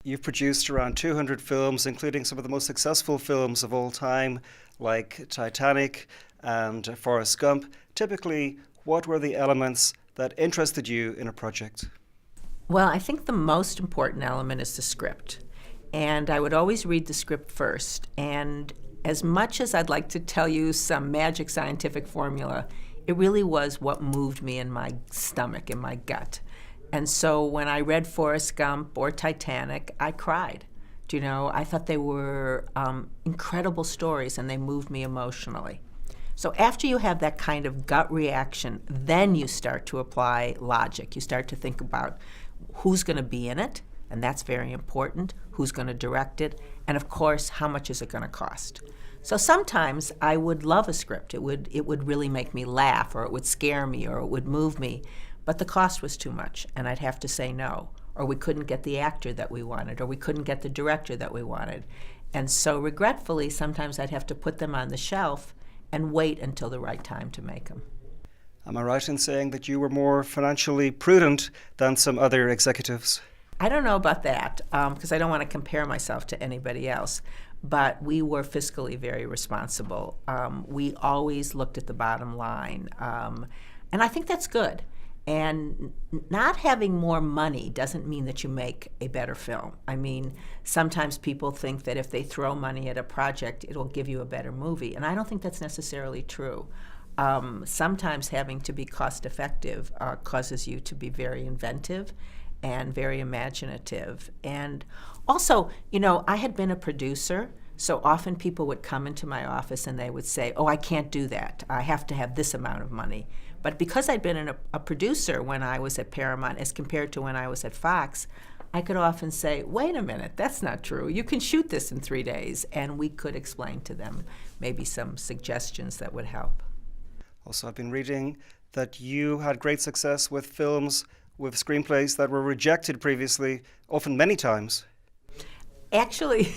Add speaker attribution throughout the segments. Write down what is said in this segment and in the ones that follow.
Speaker 1: You've produced around 200 films, including some of the most successful films of all time, like Titanic and Forrest Gump. Typically, what were the elements that interested you in a project?
Speaker 2: Well, I think the most important element is the script. And I would always read the script first. And as much as I'd like to tell you some magic scientific formula, it really was what moved me in my stomach, in my gut. And so when I read Forrest Gump or Titanic, I cried. I thought they were incredible stories and they moved me emotionally. So after you have that kind of gut reaction, then you start to apply logic. You start to think about who's going to be in it, and that's very important, who's going to direct it, and of course, how much is it going to cost. So sometimes I would love a script. It would really make me laugh, or it would scare me, or it would move me, but the cost was too much, and I'd have to say no, or we couldn't get the actor that we wanted, or we couldn't get the director that we wanted. And so regretfully, sometimes I'd have to put them on the shelf and wait until the right time to make them.
Speaker 1: Am I right in saying that you were more financially prudent than some other executives?
Speaker 2: I don't know about that, because I don't want to compare myself to anybody else, but we were fiscally very responsible. We always looked at the bottom line, and I think that's good. And not having more money doesn't mean that you make a better film. I mean, sometimes people think that if they throw money at a project, it'll give you a better movie, and I don't think that's necessarily true. Sometimes having to be cost effective causes you to be very inventive and very imaginative. And also, I had been a producer, so often people would come into my office and they would say, oh, I can't do that. I have to have this amount of money. But because I'd been a producer when I was at Paramount as compared to when I was at Fox, I could often say, wait a minute, that's not true. You can shoot this in 3 days. And we could explain to them maybe some suggestions that would help.
Speaker 1: Also, I've been reading that you had great success with films with screenplays that were rejected previously, often many times.
Speaker 2: Actually,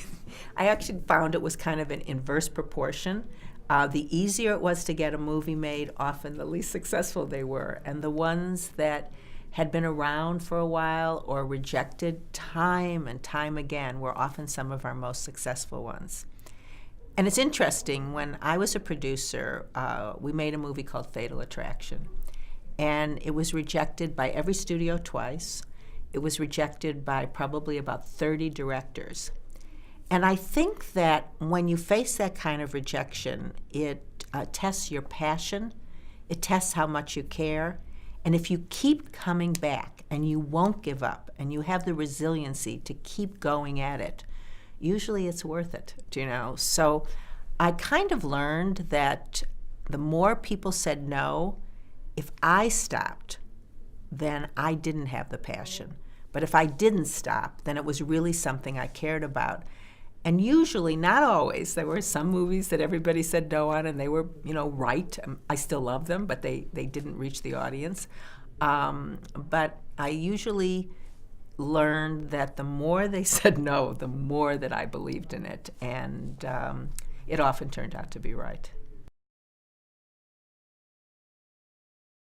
Speaker 2: I actually found it was kind of an inverse proportion. The easier it was to get a movie made, often the least successful they were. And the ones that had been around for a while or rejected time and time again were often some of our most successful ones. And it's interesting, when I was a producer, we made a movie called Fatal Attraction. And it was rejected by every studio twice. It was rejected by probably about 30 directors. And I think that when you face that kind of rejection, it tests your passion, it tests how much you care, and if you keep coming back and you won't give up and you have the resiliency to keep going at it, usually it's worth it, So I kind of learned that the more people said no, if I stopped, then I didn't have the passion. But if I didn't stop, then it was really something I cared about. And usually, not always, there were some movies that everybody said no on, and they were, right. I still love them, but they didn't reach the audience. But I usually learned that the more they said no, the more that I believed in it. And it often turned out to be right.